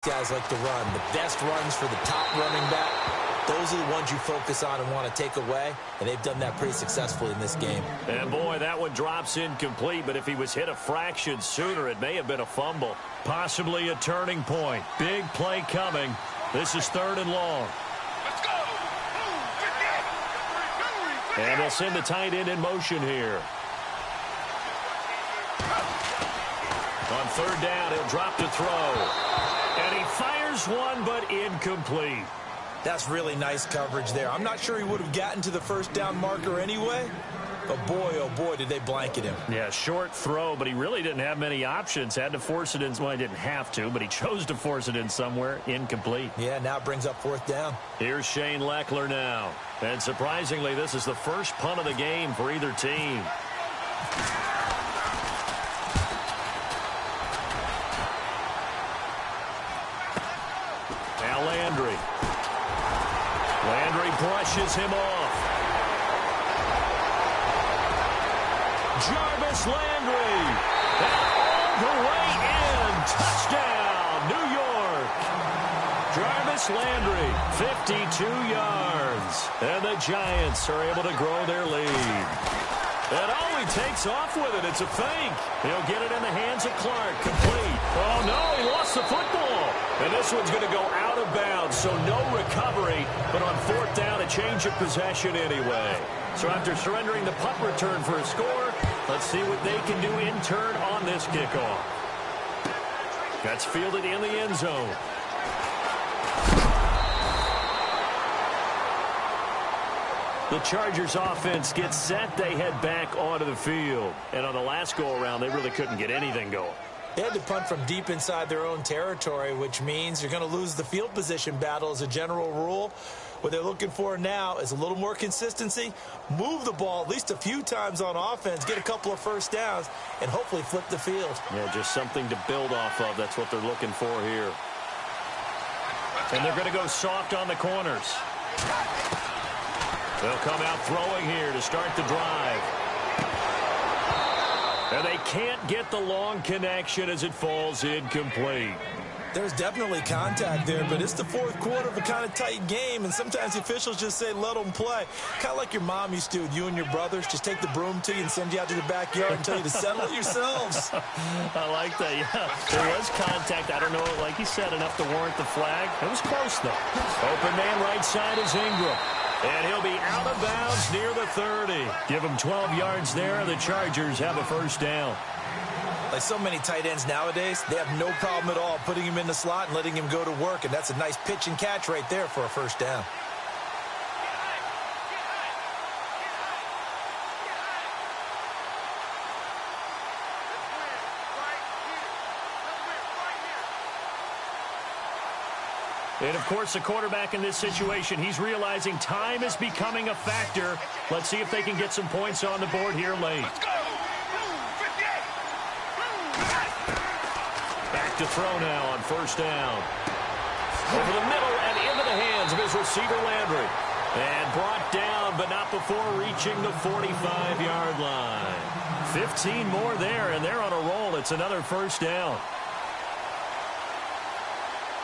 Guys like to run. The best runs for the top running back, those are the ones you focus on and want to take away, and they've done that pretty successfully in this game. And, boy, that one drops incomplete, but if he was hit a fraction sooner, it may have been a fumble. Possibly a turning point. Big play coming. This is 3rd and long. Let's go. And they'll send the tight end in motion here. On 3rd down, he'll drop to throw. And he fires one, but incomplete. That's really nice coverage there. I'm not sure he would have gotten to the 1st down marker anyway, but boy, oh boy, did they blanket him. Yeah, short throw, but he really didn't have many options. Had to force it in. Well, he didn't have to, but he chose to force it in somewhere. Incomplete. Yeah, now it brings up 4th down. Here's Shane Lechler now. And surprisingly, this is the first punt of the game for either team. Now Landry. Landry brushes him off. Jarvis Landry. And all the way in. Touchdown, New York. Jarvis Landry, 52 yards. And the Giants are able to grow their lead. And oh, he takes off with it. It's a fake. He'll get it in the hands of Clark. Complete. Oh, no, he lost the football. And this one's going to go out of bounds, so no recovery. But on 4th down, a change of possession anyway. So after surrendering the punt return for a score, let's see what they can do in turn on this kickoff. That's fielded in the end zone. The Chargers offense gets set. They head back onto the field. And on the last go-around, they really couldn't get anything going. They had to punt from deep inside their own territory, which means you're going to lose the field position battle as a general rule. What they're looking for now is a little more consistency, move the ball at least a few times on offense, get a couple of 1st downs, and hopefully flip the field. Yeah, just something to build off of. That's what they're looking for here. And they're going to go soft on the corners. They'll come out throwing here to start the drive. And they can't get the long connection as it falls incomplete. There's definitely contact there, but it's the 4th quarter of a kind of tight game, and sometimes the officials just say, let them play. Kind of like your mom used to with you and your brothers. Just take the broom to you and send you out to the backyard and tell you to settle it yourselves. I like that, yeah. There was contact. I don't know, like you said, enough to warrant the flag. It was close, though. Open man right side is Ingram. And he'll be out of bounds near the 30. Give him 12 yards there. The Chargers have a 1st down. Like so many tight ends nowadays, they have no problem at all putting him in the slot and letting him go to work. And that's a nice pitch and catch right there for a 1st down. And, of course, the quarterback in this situation, he's realizing time is becoming a factor. Let's see if they can get some points on the board here late. Back to throw now on 1st down. Over the middle and into the hands of his receiver, Landry. And brought down, but not before reaching the 45-yard line. 15 more there, and they're on a roll. It's another 1st down.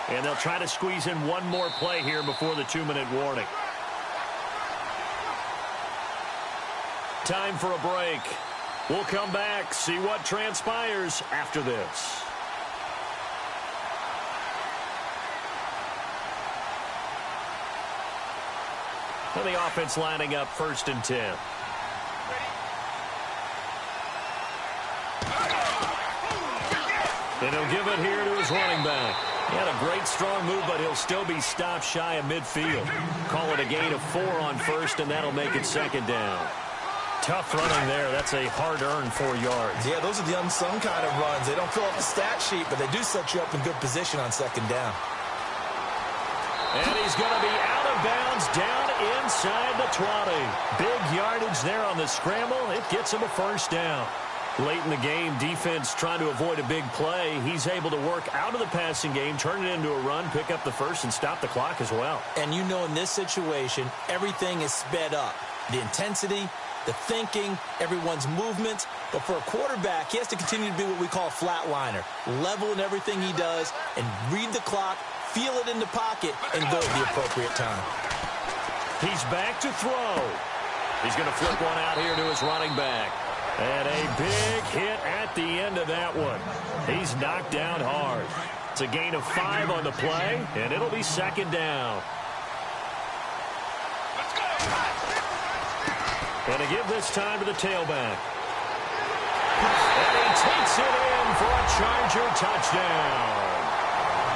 And they'll try to squeeze in one more play here before the 2-minute warning. Time for a break. We'll come back, see what transpires after this. And the offense lining up 1st and 10. And he'll give it here to his running back. He had a great strong move, but he'll still be stopped shy of midfield. Call it a gain of 4 on 1st, and that'll make it 2nd down. Tough running there. That's a hard-earned 4 yards. Yeah, those are the unsung kind of runs. They don't fill up the stat sheet, but they do set you up in good position on 2nd down. And he's going to be out of bounds down inside the 20. Big yardage there on the scramble. It gets him a 1st down. Late in the game, defense trying to avoid a big play. He's able to work out of the passing game, turn it into a run, pick up the 1st, and stop the clock as well. And you know in this situation, everything is sped up. The intensity, the thinking, everyone's movements. But for a quarterback, he has to continue to be what we call a flatliner, level in everything he does, and read the clock, feel it in the pocket, and go at the appropriate time. He's back to throw. He's going to flip one out here to his running back. And a big hit at the end of that one. He's knocked down hard. It's a gain of 5 on the play, and it'll be second down. And to give this time to the tailback. And he takes it in for a Charger touchdown.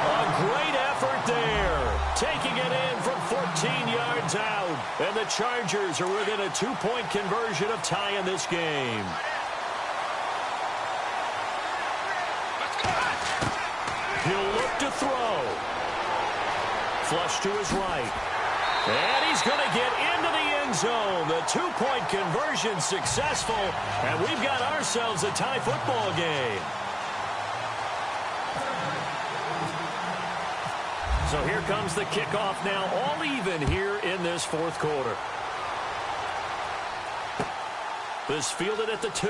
A great effort there. Taking it in from 14 yards out. And the Chargers are within a 2-point conversion of tying this game. He'll look to throw. Flush to his right. And he's going to get into the end zone. The 2-point conversion successful. And we've got ourselves a tie football game. So here comes the kickoff now, all even here in this fourth quarter. This fielded at the 2.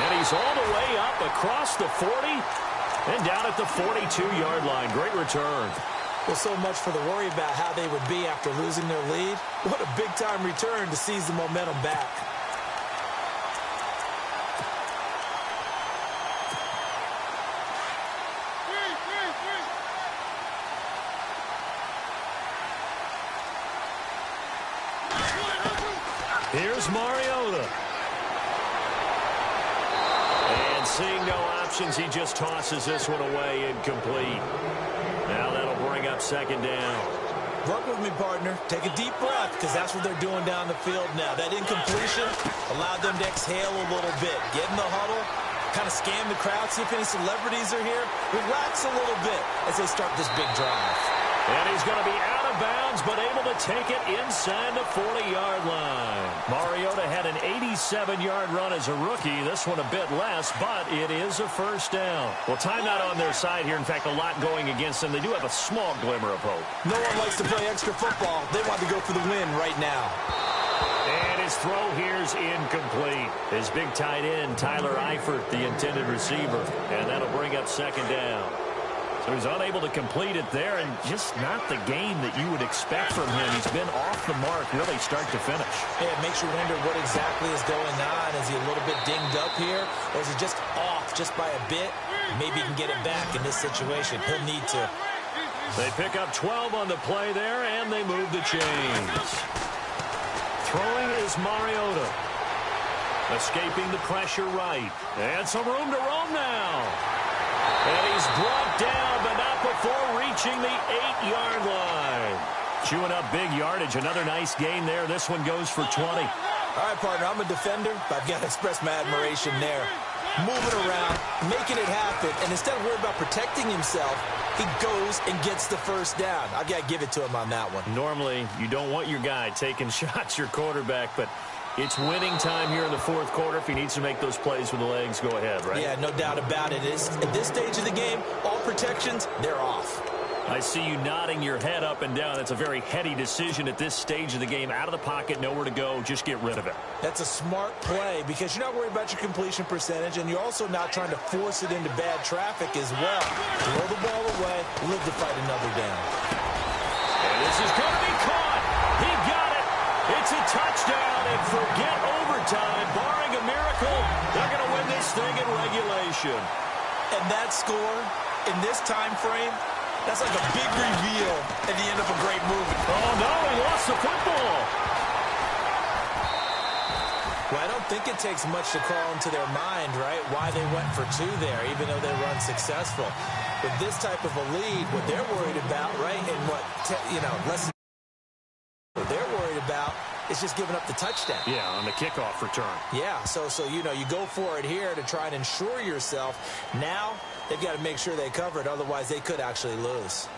And he's all the way up across the 40 and down at the 42-yard line. Great return. Well, so much for the worry about how they would be after losing their lead. What a big-time return to seize the momentum back. Here's Mariota. And seeing no options, he just tosses this one away incomplete. Now that'll bring up second down. Work with me, partner. Take a deep breath, because that's what they're doing down the field now. That incompletion allowed them to exhale a little bit. Get in the huddle, kind of scan the crowd, see if any celebrities are here. Relax a little bit as they start this big drive. And he's going to be out of bounds, but able to take it inside the 40-yard line. Mariota had an 87-yard run as a rookie. This one a bit less, but it is a first down. Well, time not on their side here. In fact, a lot going against them. They do have a small glimmer of hope. No one likes to play extra football. They want to go for the win right now. And his throw here's incomplete. His big tight end, Tyler Eifert, the intended receiver. And that'll bring up second down. So he's unable to complete it there, and just not the game that you would expect from him. He's been off the mark really start to finish. Yeah, it makes you wonder what exactly is going on. Is he a little bit dinged up here, or is he just off just by a bit? Maybe he can get it back in this situation. He'll need to. They pick up 12 on the play there, and they move the chains. Throwing is Mariota. Escaping the pressure right. And some room to roam now. And he's brought down, but not before reaching the 8-yard line. Chewing up big yardage. Another nice gain there. This one goes for 20. All right, partner, I'm a defender, but I've got to express my admiration there. Moving around, making it happen, and instead of worrying about protecting himself, he goes and gets the first down. I've got to give it to him on that one. Normally, you don't want your guy taking shots, your quarterback, but it's winning time here in the fourth quarter. If he needs to make those plays with the legs, go ahead, right? Yeah, no doubt about it. At this stage of the game, all protections, they're off. I see you nodding your head up and down. That's a very heady decision at this stage of the game. Out of the pocket, nowhere to go. Just get rid of it. That's a smart play because you're not worried about your completion percentage, and you're also not trying to force it into bad traffic as well. Throw the ball away, live to fight another down. And this is going to be caught. He got it. It's a touchdown, and forget overtime. Barring a miracle, they're going to win this thing in regulation. And that score in this time frame, that's like a big reveal at the end of a great movie. Oh, no, he lost the football. Well, I don't think it takes much to crawl into their mind, right, why they went for 2 there, even though they were unsuccessful. With this type of a lead, what they're worried about, right, and what, less than what they're worried about is just giving up the touchdown. Yeah, on the kickoff return. Yeah, so you go for it here to try and ensure yourself. Now they've got to make sure they cover it, otherwise they could actually lose.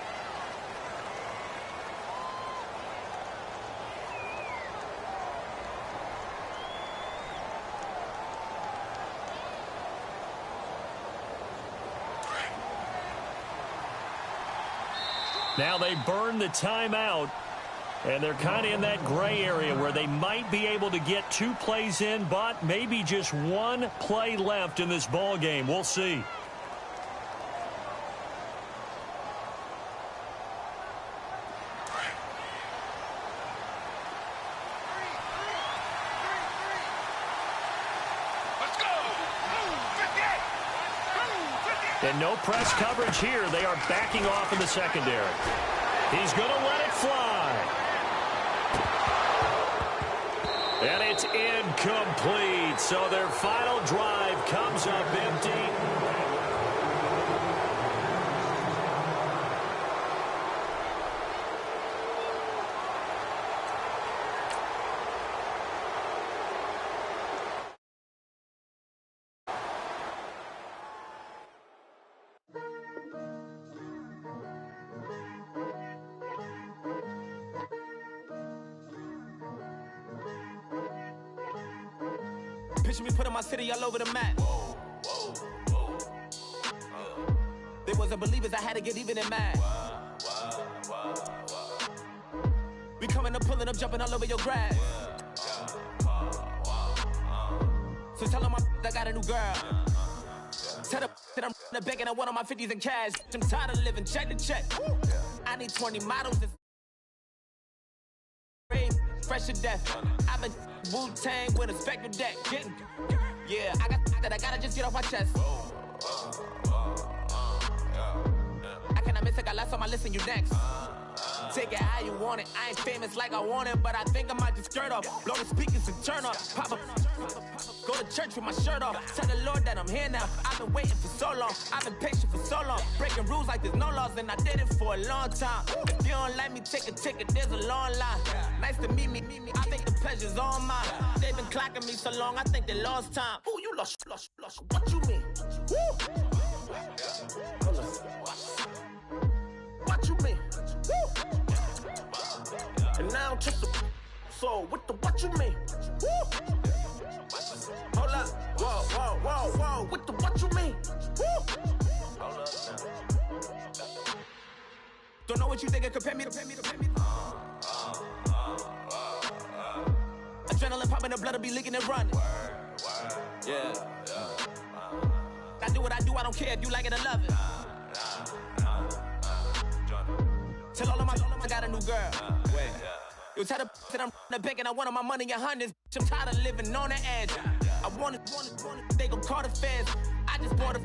Now they burn the timeout, and they're kind of in that gray area where they might be able to get 2 plays in, but maybe just 1 play left in this ball game. We'll see. And no press coverage here. They are backing off in the secondary. He's going to let it fly. And it's incomplete. So their final drive comes up empty. Picture me putting my city all over the map. They wasn't believers, I had to get even in mad. We coming up, pulling up, jumping all over your grass. So tell them I got a new girl. Tell them that I'm begging, I want all my 50s in cash. I'm tired of living check to check. I need 20 models and fresh to death. I've been Wu-Tang with a spectral deck. Yeah, I gotta just get off my chest. I cannot miss it, got last on my list and you next. Take it how you want it. I ain't famous like I want it, but I think I might just skirt off. Blow the speakers and turn up. Pop up. Go to church with my shirt off. Tell the Lord that I'm here now. I've been waiting for so long. I've been patient for so long. Breaking rules like there's no laws, and I did it for a long time. If you don't let me take a ticket, there's a long line. Nice to meet me. I think the pleasure's all mine. They've been clocking me so long, I think they lost time. Ooh, you lost. What you mean? Woo! What you mean? Woo! And now I'm just a so what you mean? Woo! Hold up, whoa, what you mean? Woo! Hold up now. Don't know what you think, compare me to. Adrenaline popping, the blood will be leaking and running. Yeah. I do what I do, I don't care if you like it or love it. Tell all of my I got a new girl. Wait. You tell the that I'm the bank and I want all my money in hundreds. I'm tired of living on the edge. I want it, they gon' call the feds. I just bought a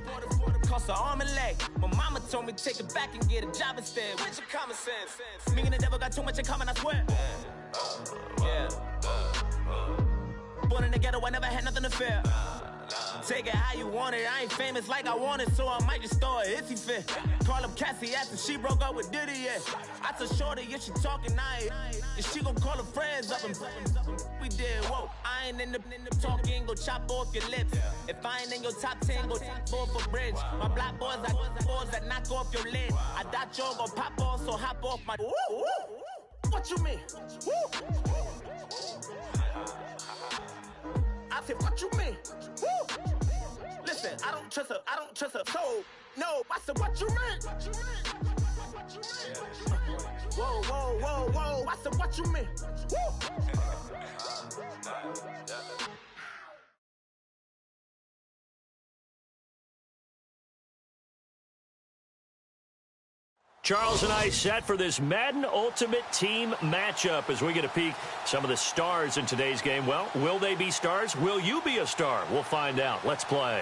cost an arm and leg. My mama told me take it back and get a job instead. Where's your common sense? Me and the devil got too much in common, I swear. Yeah. Born in the ghetto, I never had nothing to fear. Take it how you want it. I ain't famous like I want it, so I might just throw a hissy fit. Call up Cassie after she broke up with Diddy, yeah. I told Shorty if she talking, if she gon' call her friends up and we did, whoa. I ain't in the talking, go chop off your lips. If I ain't in your top 10, go top 4 for bridge. My black boys, I got boys that knock off your lid. I thought y'all gon' pop off, so hop off my. What you mean? I said, what you mean? Woo! Listen, I don't trust her. So, no, I said, what you mean? Whoa. I said, what you mean? Woo! Charles and I set for this Madden Ultimate Team matchup as we get a peek some of the stars in today's game. Well, will they be stars? Will you be a star? We'll find out. Let's play.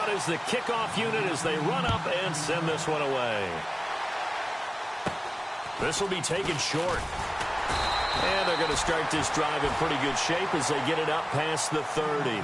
Is the kickoff unit as they run up and send this one away. This will be taken short. And they're going to start this drive in pretty good shape as they get it up past the 30.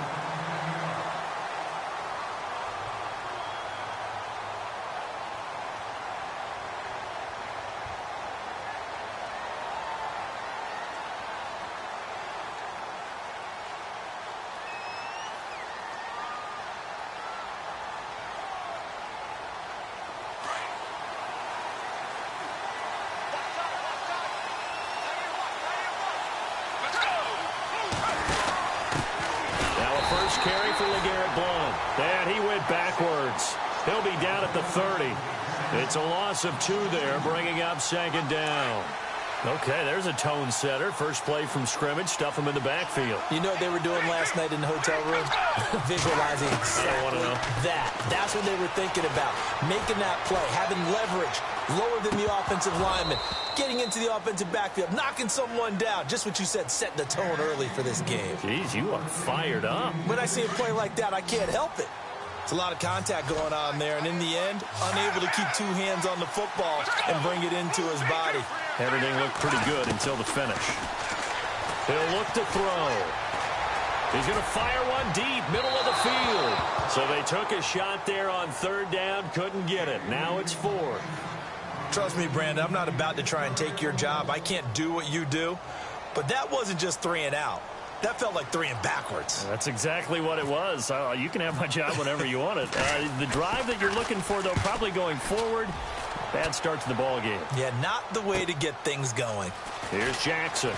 carry for LeGarrette Blount. And he went backwards. He'll be down at the 30. It's a loss of 2 there, bringing up second down. Okay, there's a tone setter. First play from scrimmage, stuff him in the backfield. You know what they were doing last night in the hotel room? Visualizing exactly that. That's what they were thinking about. Making that play, having leverage, lower than the offensive lineman, getting into the offensive backfield, knocking someone down. Just what you said, setting the tone early for this game. Jeez, you are fired up. When I see a play like that, I can't help it. It's a lot of contact going on there, and in the end, unable to keep 2 hands on the football and bring it into his body. Everything looked pretty good until the finish. He'll look to throw. He's going to fire one deep, middle of the field. So they took a shot there on 3rd down, couldn't get it. Now it's 4th. Trust me, Brandon, I'm not about to try and take your job. I can't do what you do. But that wasn't just 3 and out. That felt like 3 and backwards. That's exactly what it was. You can have my job whenever you want it. The drive that you're looking for, though, probably going forward. Bad start to the ball game. Yeah, not the way to get things going. Here's Jackson.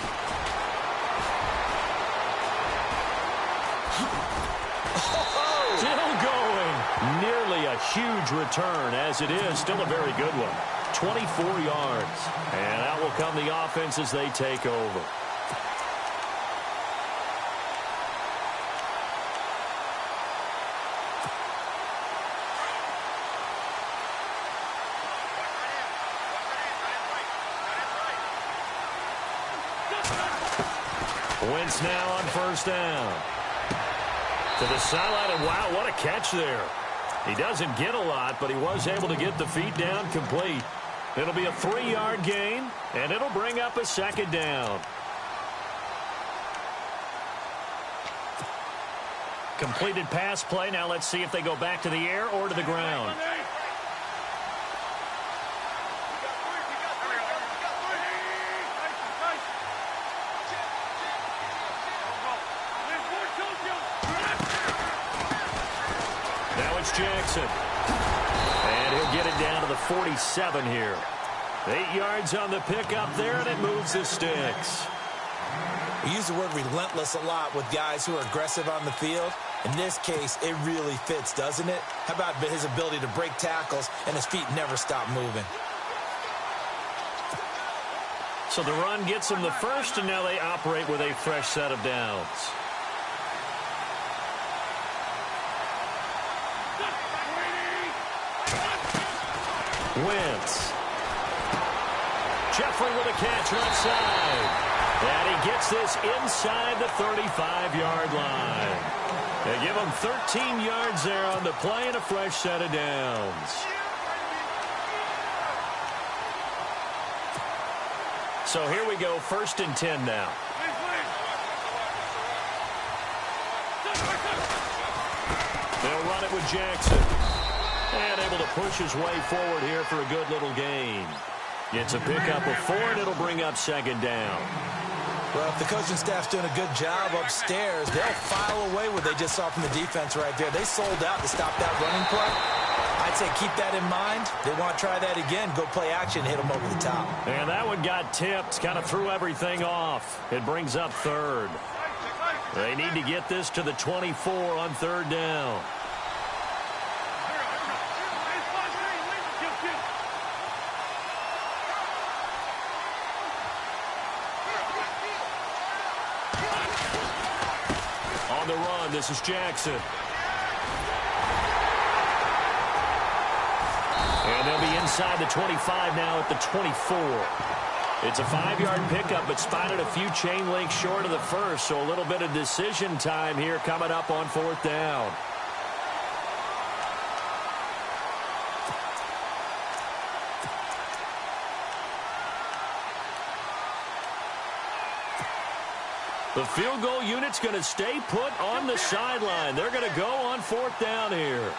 Still going. Nearly a huge return, as it is. Still a very good one. 24 yards. And out will come the offense as they take over. Wentz now on 1st down. To the sideline, and wow, what a catch there. He doesn't get a lot, but he was able to get the feet down complete. It'll be a 3-yard gain, and it'll bring up a 2nd down. Completed pass play. Now let's see if they go back to the air or to the ground. Jackson. And he'll get it down to the 47 here. 8 yards on the pickup there, and it moves the sticks. We use the word relentless a lot with guys who are aggressive on the field. In this case, it really fits, doesn't it? How about his ability to break tackles and his feet never stop moving? So the run gets them the first, and now they operate with a fresh set of downs. Wentz. Jeffrey with a catch right side. And he gets this inside the 35-yard line. They give him 13 yards there on the play and a fresh set of downs. So here we go, 1st and 10 now. They'll run it with Jackson. And able to push his way forward here for a good little gain. Gets a pickup of 4, and it'll bring up 2nd down. Well, if the coaching staff's doing a good job upstairs, they'll file away what they just saw from the defense right there. They sold out to stop that running play. I'd say keep that in mind. They want to try that again, go play action, hit them over the top. And that one got tipped, kind of threw everything off. It brings up 3rd. They need to get this to the 24 on 3rd down. The run. This is Jackson. And they'll be inside the 25 now at the 24. It's a 5-yard pickup, but spotted a few chain links short of the first, so a little bit of decision time here coming up on 4th down. The field goal unit's going to stay put on the sideline. They're going to go on 4th down here.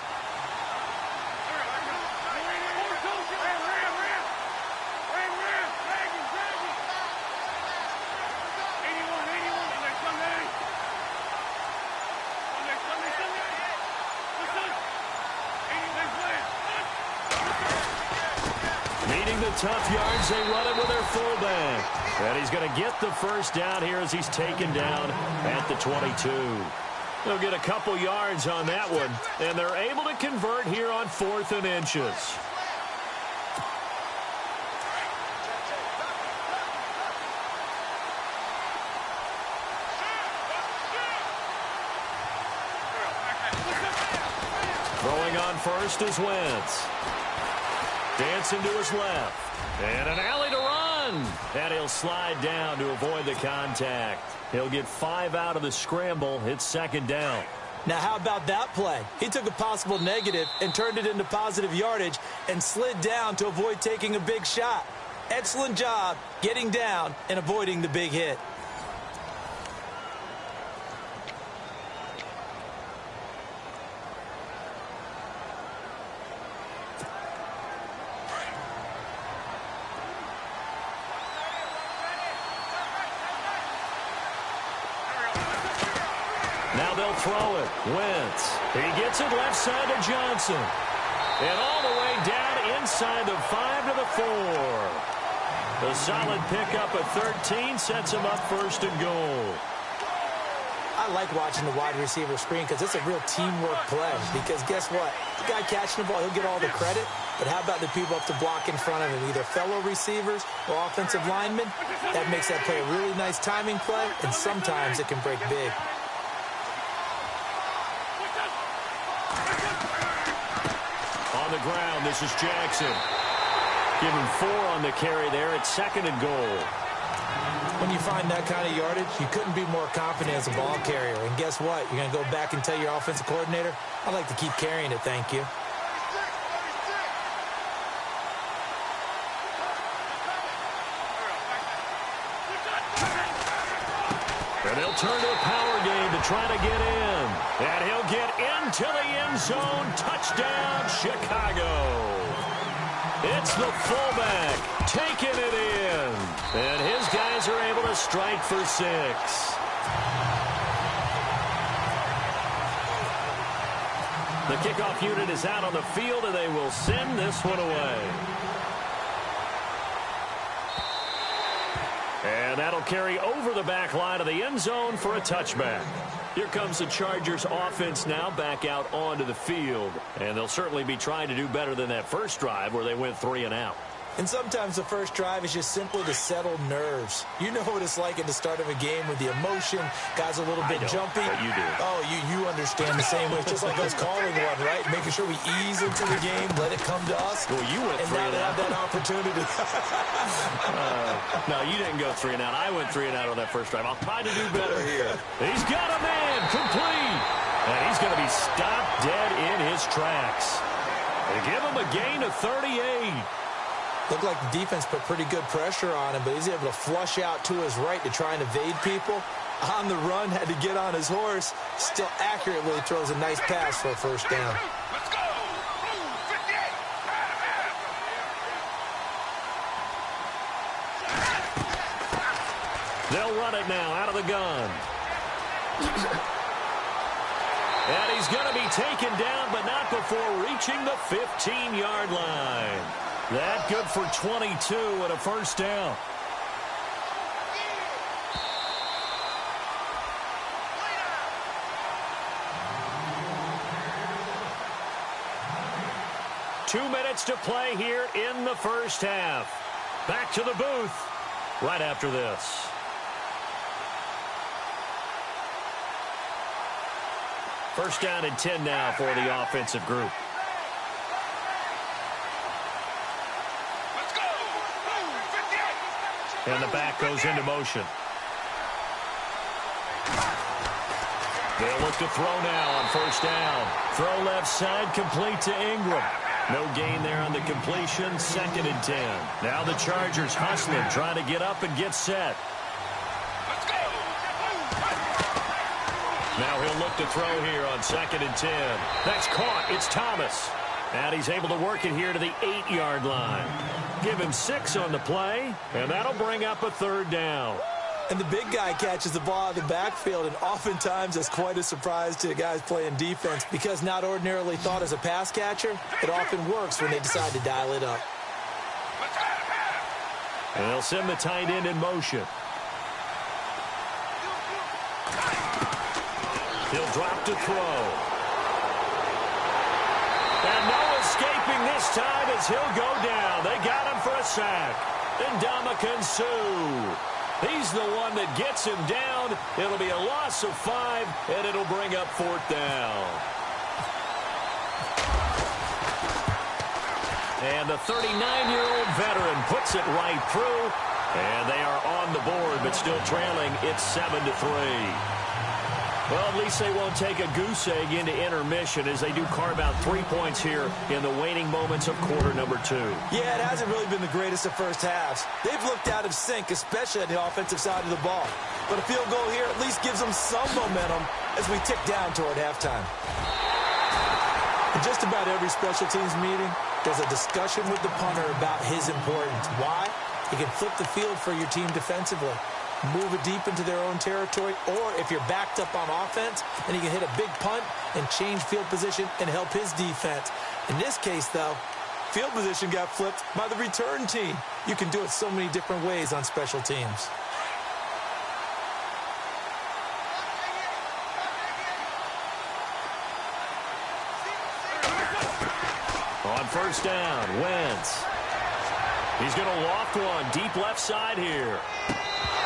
Needing the tough yards, they run it with their fullback. And he's going to get the 1st down here as he's taken down at the 22. They'll get a couple yards on that one, and they're able to convert here on 4th and inches. Throwing on first is Wentz. Dancing to his left. And an alley to run. And he'll slide down to avoid the contact. He'll get 5 out of the scramble. It's 2nd down. Now, how about that play? He took a possible negative and turned it into positive yardage and slid down to avoid taking a big shot. Excellent job getting down and avoiding the big hit. Now they'll throw it. Wentz. He gets it left side to Johnson. And all the way down inside the 5 to the 4. The solid pickup at 13 sets him up 1st and goal. I like watching the wide receiver screen because it's a real teamwork play. Because guess what? The guy catching the ball, he'll get all the credit. But how about the people up to block in front of him, either fellow receivers or offensive linemen? That makes that play a really nice timing play, and sometimes it can break big. On the ground, this is Jackson. Give him 4 on the carry there. It's 2nd and goal. When you find that kind of yardage, you couldn't be more confident as a ball carrier. And guess what? You're going to go back and tell your offensive coordinator, I'd like to keep carrying it, thank you. And they'll turn to a power game to try to get in. And he'll get into the end zone. Touchdown, Chicago. It's the fullback taking it in. And his guys are able to strike for 6. The kickoff unit is out on the field, and they will send this one away. And that'll carry over the back line of the end zone for a touchback. Here comes the Chargers offense now back out onto the field. And they'll certainly be trying to do better than that first drive where they went 3 and out. And sometimes the first drive is just simply to settle nerves. You know what it's like at the start of a game with the emotion. Guys a little bit jumpy. But you do. Oh, you understand the same way. It's just like us calling one, right? Making sure we ease into the game, let it come to us. Well, you went 3 and have out. that opportunity. No, you didn't go 3 and out. I went 3 and out on that first drive. I'll try to do better here. He's got a man complete. And he's going to be stopped dead in his tracks. They give him a gain of 38. Looked like the defense put pretty good pressure on him, but he's able to flush out to his right to try and evade people. On the run, had to get on his horse. Still accurately throws a nice pass for a first down. Let's go! 58! They'll run it now out of the gun. And he's going to be taken down, but not before reaching the 15-yard line. That good for 22 and a first down. Two minutes to play here in the first half. Back to the booth right after this. First down and 10 now for the offensive group. And the back goes into motion. They'll look to throw now on first down. Throw left side, complete to Ingram. No gain there on the completion, 2nd and 10. Now the Chargers hustling, trying to get up and get set. Now he'll look to throw here on 2nd and 10. That's caught. It's Thomas. And he's able to work it here to the 8-yard line. Give him 6 on the play, and that'll bring up a third down. And the big guy catches the ball out of the backfield, and oftentimes that's quite a surprise to the guys playing defense because not ordinarily thought as a pass catcher, it often works when they decide to dial it up. And they'll send the tight end in motion. He'll drop to throw. And no escaping this time as he'll go down. They got him for a sack. Ndamukong Suh. He's the one that gets him down. It'll be a loss of 5, and it'll bring up 4th down. And the 39-year-old veteran puts it right through. And they are on the board, but still trailing. It's 7-3. Well, at least they won't take a goose egg into intermission as they do carve out 3 points here in the waning moments of quarter number 2. Yeah, it hasn't really been the greatest of first halves. They've looked out of sync, especially on the offensive side of the ball. But a field goal here at least gives them some momentum as we tick down toward halftime. In just about every special teams meeting, there's a discussion with the punter about his importance. Why? He can flip the field for your team defensively, move it deep into their own territory, or if you're backed up on offense, then he can hit a big punt and change field position and help his defense. In this case, though, field position got flipped by the return team. You can do it so many different ways on special teams. On first down, Wentz. He's going to loft one deep left side here.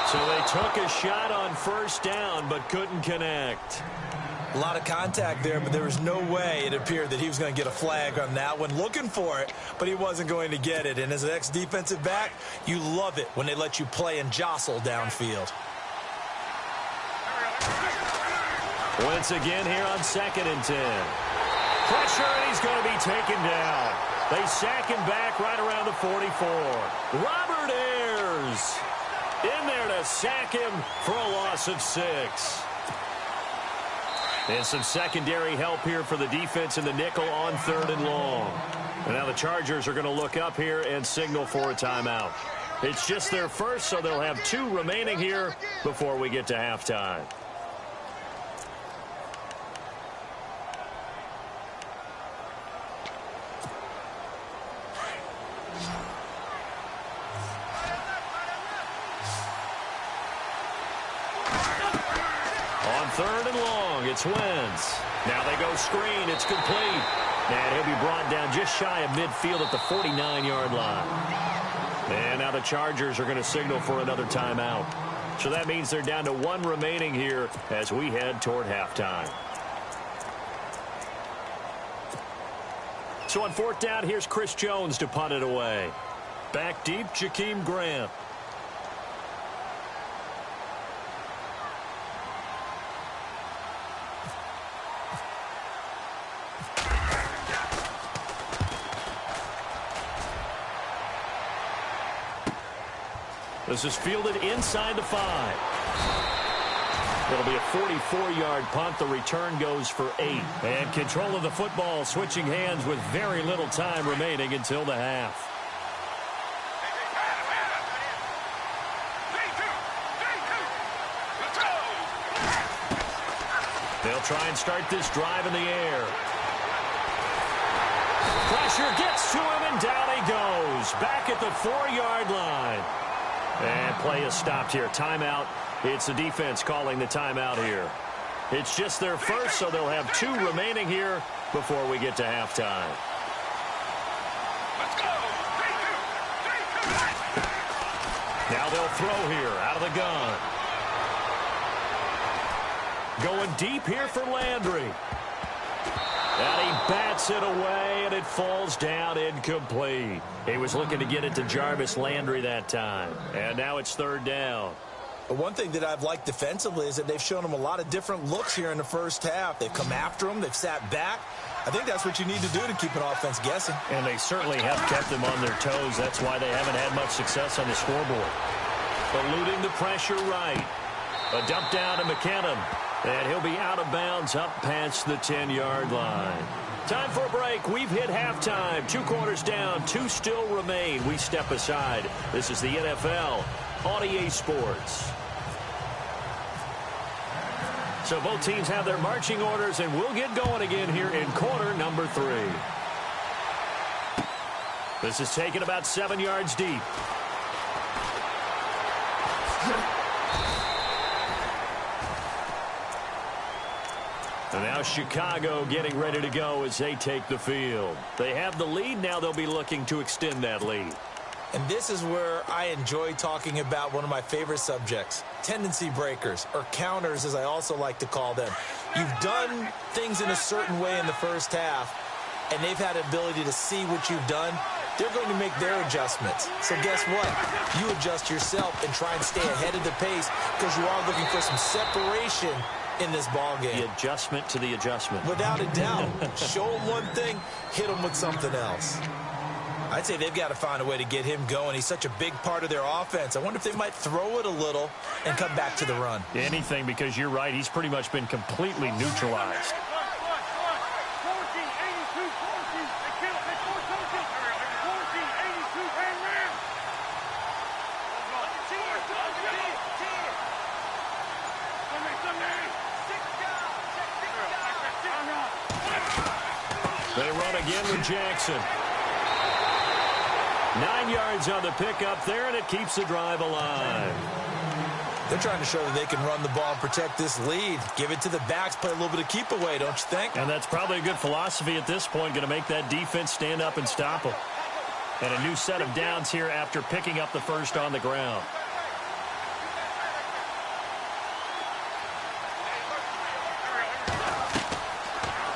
So they took a shot on first down but couldn't connect. A lot of contact there, but there was no way it appeared that he was going to get a flag on that one. Looking for it, but he wasn't going to get it. And as an ex-defensive back, you love it when they let you play and jostle downfield. Wentz again here on 2nd and 10. Pressure, and he's going to be taken down. They sack him back right around the 44. Robert Ayers in there to sack him for a loss of 6. And some secondary help here for the defense in the nickel on 3rd and long. And now the Chargers are going to look up here and signal for a timeout. It's just their first, so they'll have 2 remaining here before we get to halftime. On 3rd and long, it's Wentz. Now they go screen. It's complete. And he'll be brought down just shy of midfield at the 49-yard line. And now the Chargers are going to signal for another timeout. So that means they're down to 1 remaining here as we head toward halftime. So on 4th down, here's Chris Jones to punt it away. Back deep, Jakeem Grant. This is fielded inside the 5. It'll be a 44-yard punt. The return goes for 8. And control of the football switching hands with very little time remaining until the half. They'll try and start this drive in the air. Pressure gets to him, and down he goes. Back at the 4-yard line. And play is stopped here. Timeout. It's the defense calling the timeout here. It's just their first, so they'll have 2 remaining here before we get to halftime. Let's go. 3-2. Now they'll throw here out of the gun. Going deep here for Landry. And he bats it away, and it falls down incomplete. He was looking to get it to Jarvis Landry that time. And now it's 3rd down. But one thing that I've liked defensively is that they've shown him a lot of different looks here in the first half. They've come after him. They've sat back. I think that's what you need to do to keep an offense guessing. And they certainly have kept them on their toes. That's why they haven't had much success on the scoreboard. Eluding the pressure right. A dump down to McKinnon. And he'll be out of bounds up past the 10-yard line. Time for a break. We've hit halftime. 2 quarters down. 2 still remain. We step aside. This is the NFL on EA Sports. So both teams have their marching orders, and we'll get going again here in quarter number 3. This is taken about 7 yards deep. And now Chicago getting ready to go as they take the field. They have the lead. Now they'll be looking to extend that lead. And this is where I enjoy talking about one of my favorite subjects, tendency breakers, or counters as I also like to call them. You've done things in a certain way in the first half, and they've had the ability to see what you've done. They're going to make their adjustments. So guess what? You adjust yourself and try and stay ahead of the pace because you are looking for some separation in this ball game. The adjustment to the adjustment. Without a doubt. Show them one thing, hit them with something else. I'd say they've got to find a way to get him going. He's such a big part of their offense. I wonder if they might throw it a little and come back to the run. Anything, because you're right. He's pretty much been completely neutralized. They run again with Jackson. 9 yards on the pickup there, and it keeps the drive alive. They're trying to show that they can run the ball and protect this lead. Give it to the backs, play a little bit of keep away, don't you think? And that's probably a good philosophy at this point, going to make that defense stand up and stop them. And a new set of downs here after picking up the first on the ground.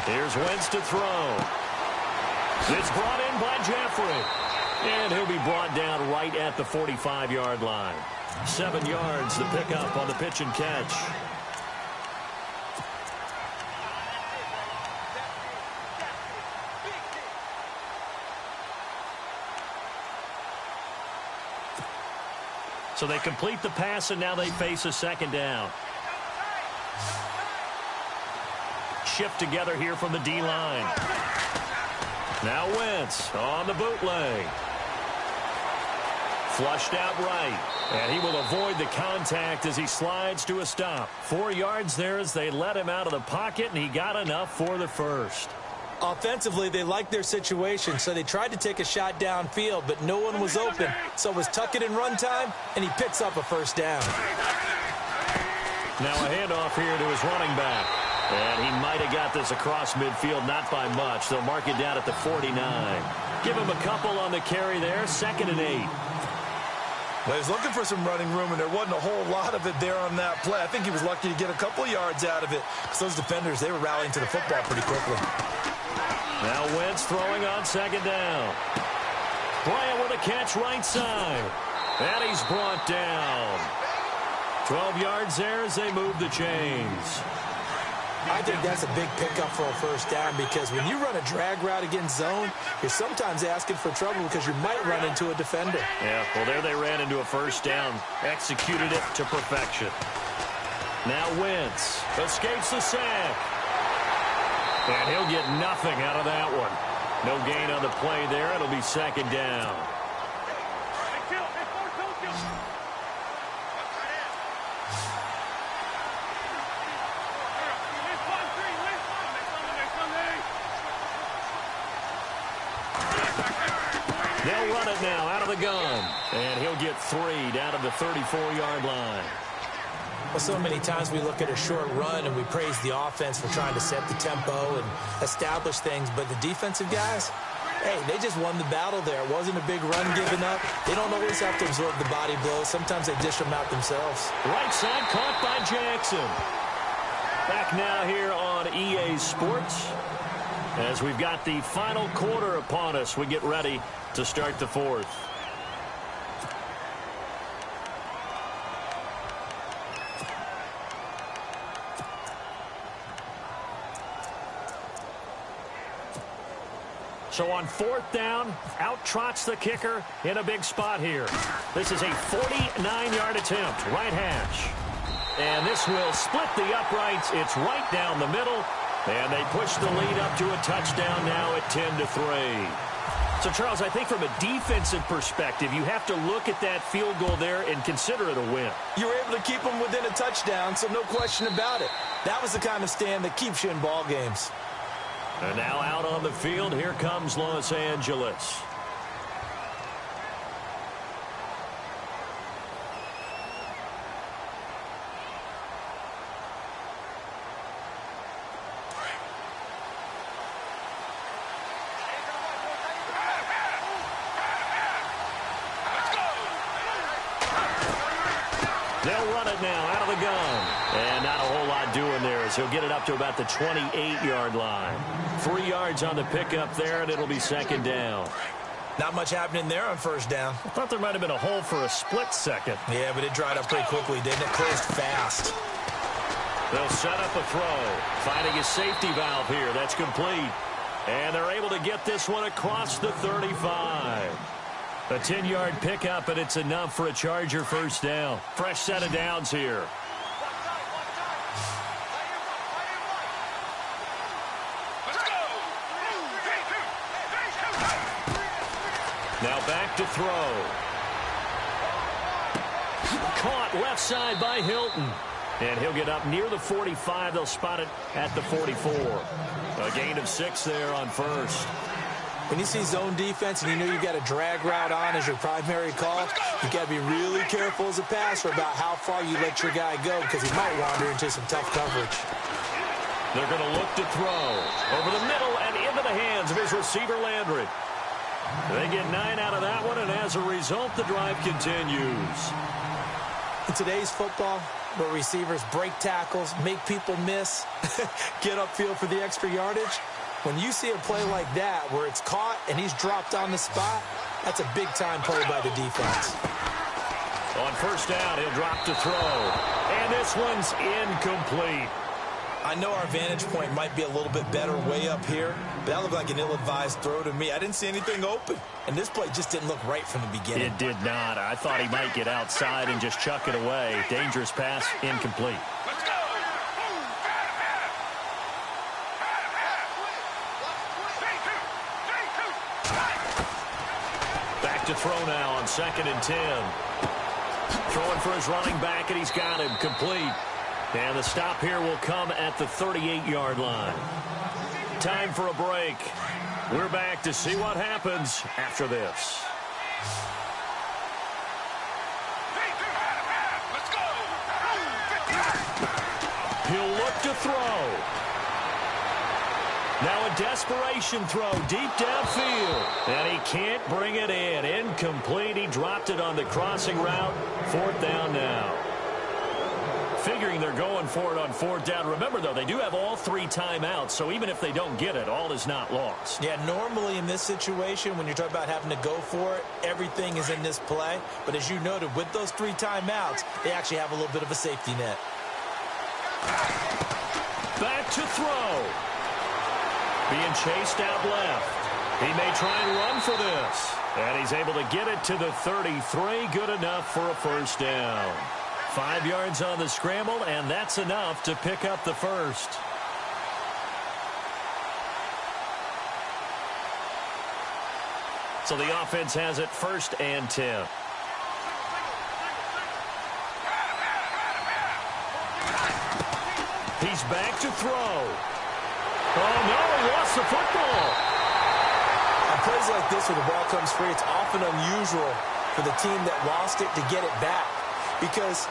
Here's Wentz to throw. It's brought in by Jeffrey. And he'll be brought down right at the 45-yard line. 7 yards to pick up on the pitch and catch. So they complete the pass, and now they face a second down. Shift together here from the D-line. Now Wentz on the bootleg. Flushed out right. And he will avoid the contact as he slides to a stop. 4 yards there as they let him out of the pocket, and he got enough for the first. Offensively, they liked their situation, so they tried to take a shot downfield, but no one was open. So it was tuck it in run time, and he picks up a first down. Now a handoff here to his running back. And he might have got this across midfield, not by much. They'll mark it down at the 49. Give him a couple on the carry there, 2nd and 8. Well, he was looking for some running room, and there wasn't a whole lot of it there on that play. I think he was lucky to get a couple of yards out of it because those defenders, they were rallying to the football pretty quickly. Now Wentz throwing on 2nd down. Bryant with a catch right side. And he's brought down. 12 yards there as they move the chains. I think that's a big pickup for a first down because when you run a drag route against zone, you're sometimes asking for trouble because you might run into a defender. Yeah, well, there they ran into a first down. Executed it to perfection. Now Wentz escapes the sack. And he'll get nothing out of that one. No gain on the play there. It'll be 2nd down. They'll run it now out of the gun. And he'll get 3 down to the 34-yard line. Well, so many times we look at a short run and we praise the offense for trying to set the tempo and establish things. But the defensive guys, hey, they just won the battle there. It wasn't a big run given up. They don't always have to absorb the body blows. Sometimes they dish them out themselves. Right side caught by Jackson. Back now here on EA Sports. As we've got the final quarter upon us, we get ready to start the fourth. So on 4th down, out trots the kicker in a big spot here. This is a 49-yard attempt, right hash. And this will split the uprights. It's right down the middle. And they push the lead up to a touchdown now at 10-3. So, Charles, I think from a defensive perspective, you have to look at that field goal there and consider it a win. You were able to keep them within a touchdown, so no question about it. That was the kind of stand that keeps you in ball games. And now out on the field, here comes Los Angeles. run it now out of the gun. And not a whole lot doing there as he'll get it up to about the 28-yard line. 3 yards on the pickup there, and it'll be second down. Not much happening there on first down. I thought there might have been a hole for a split second. Yeah, but it dried up pretty quickly, didn't it? Closed fast. They'll set up a throw. Finding a safety valve here. That's complete. And they're able to get this one across the 35. A 10-yard pickup, and it's enough for a Charger first down. Fresh set of downs here. Let's go. Now back to throw. Caught left side by Hilton. And he'll get up near the 45. They'll spot it at the 44. A gain of 6 there on first. When you see zone defense and you know you've got a drag route on as your primary call, you've got to be really careful as a passer about how far you let your guy go because he might wander into some tough coverage. They're going to look to throw. Over the middle and into the hands of his receiver, Landry. They get 9 out of that one, and as a result, the drive continues. In today's football, where receivers break tackles, make people miss, get upfield for the extra yardage, when you see a play like that where it's caught and he's dropped on the spot, that's a big-time play by the defense. On first down, he'll drop to throw. And this one's incomplete. I know our vantage point might be a little bit better way up here, but that looked like an ill-advised throw to me. I didn't see anything open, and this play just didn't look right from the beginning. It did not. I thought he might get outside and just chuck it away. Dangerous pass, incomplete. Let's go. Back to throw now on 2nd and 10. Throwing for his running back, and he's got him complete. And the stop here will come at the 38-yard line. Time for a break. We're back to see what happens after this. Let's go. He'll look to throw. Now a desperation throw deep downfield. And he can't bring it in. Incomplete. He dropped it on the crossing route. 4th down now. Figuring they're going for it on 4th down. Remember, though, they do have all 3 timeouts, so even if they don't get it, all is not lost. Yeah, normally in this situation, when you're talking about having to go for it, everything is in this play. But as you noted, with those 3 timeouts, they actually have a little bit of a safety net. Back to throw. Being chased out left. He may try and run for this. And he's able to get it to the 33. Good enough for a first down. 5 yards on the scramble, and that's enough to pick up the first. So the offense has it 1st and 10. He's back to throw. Oh, no, he lost the football. On plays like this where the ball comes free, it's often unusual for the team that lost it to get it back because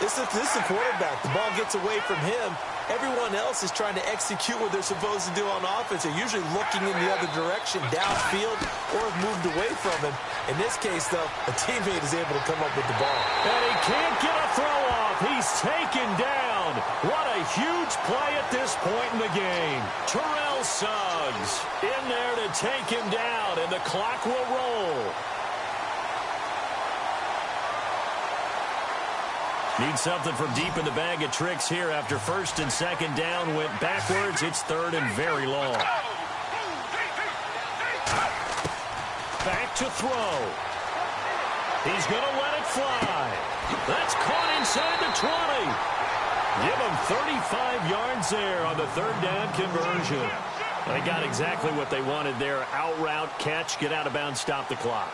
this is the quarterback. The ball gets away from him. Everyone else is trying to execute what they're supposed to do on offense. They're usually looking in the other direction, downfield, or have moved away from him. In this case, though, a teammate is able to come up with the ball. And he can't get a throw off. He's taken down. What a huge play at this point in the game. Terrell Suggs in there to take him down, and the clock will roll. Need something from deep in the bag of tricks here after 1st and 2nd down. Went backwards. It's 3rd and very long. Back to throw. He's going to let it fly. That's caught inside the 20. Give him 35 yards there on the 3rd down conversion. They got exactly what they wanted there. Out route, catch, get out of bounds, stop the clock.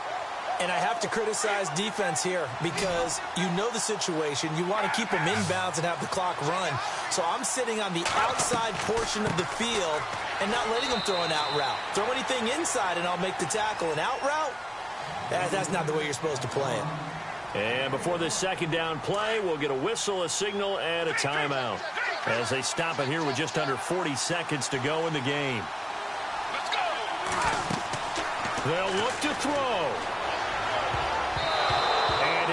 And I have to criticize defense here because you know the situation. You want to keep them inbounds and have the clock run. So I'm sitting on the outside portion of the field and not letting them throw an out route. Throw anything inside and I'll make the tackle. An out route? That's not the way you're supposed to play it. And before this 2nd down play, we'll get a whistle, a signal, and a timeout as they stop it here with just under 40 seconds to go in the game. Let's go. They'll look to throw.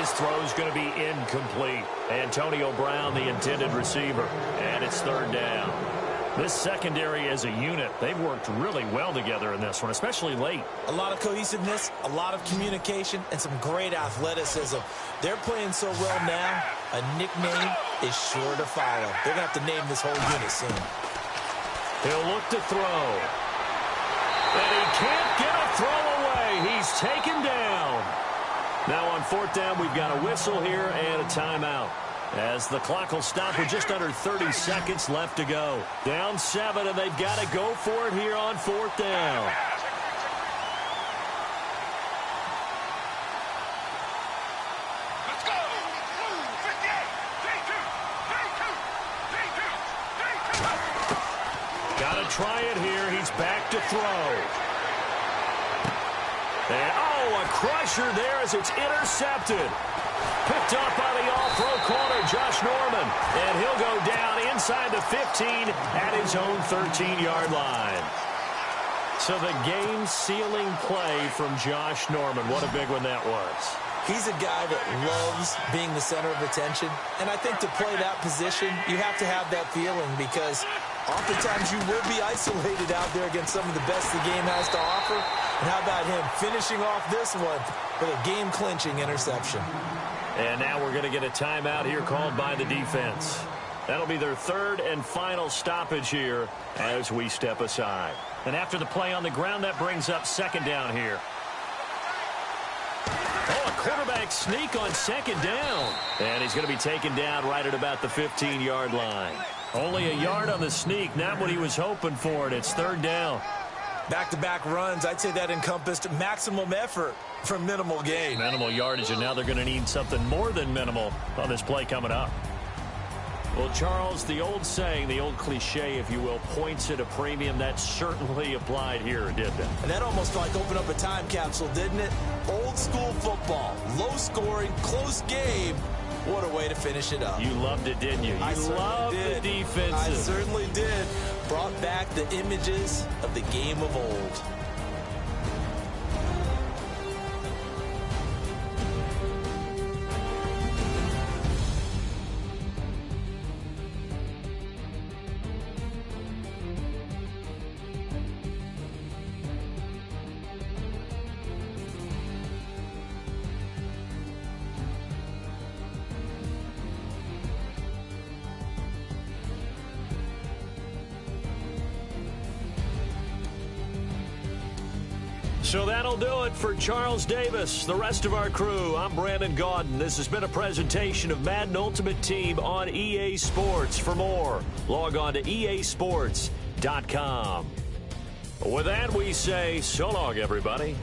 This throw is going to be incomplete. Antonio Brown, the intended receiver, and it's third down. This secondary as a unit, they've worked really well together in this one, especially late. A lot of cohesiveness, a lot of communication, and some great athleticism. They're playing so well now, a nickname is sure to follow. They're going to have to name this whole unit soon. He'll look to throw. And he can't get a throw away. He's taken down. Now on fourth down, we've got a whistle here and a timeout, as the clock will stop with just under 30 seconds left to go. Down 7, and they've got to go for it here on fourth down. Let's go. 58. D2. Got to try it here. He's back to throw. And, a crusher there as it's intercepted. Picked up by the all-pro corner, Josh Norman. And he'll go down inside the 15 at his own 13-yard line. So the game-sealing play from Josh Norman. What a big one that was. He's a guy that loves being the center of attention. And I think to play that position, you have to have that feeling, because oftentimes you will be isolated out there against some of the best the game has to offer. And how about him finishing off this one with a game-clinching interception? And now we're going to get a timeout here called by the defense. That'll be their third and final stoppage here as we step aside. And after the play on the ground, that brings up second down here. A quarterback sneak on second down. And he's going to be taken down right at about the 15-yard line. Only a yard on the sneak, not what he was hoping for, and it's third down. Back-to-back runs, I'd say that encompassed maximum effort for minimal gain. Minimal yardage, and now they're going to need something more than minimal on this play coming up. Well, Charles, the old saying, the old cliche, if you will, points at a premium, that certainly applied here, didn't it? And that almost like opened up a time capsule, didn't it? Old school football, low scoring, close game. What a way to finish it up. You loved it, didn't you? You loved the defensive. I certainly did. Brought back the images of the game of old. So that'll do it for Charles Davis, the rest of our crew. I'm Brandon Gaudin. This has been a presentation of Madden Ultimate Team on EA Sports. For more, log on to easports.com. With that, we say so long, everybody.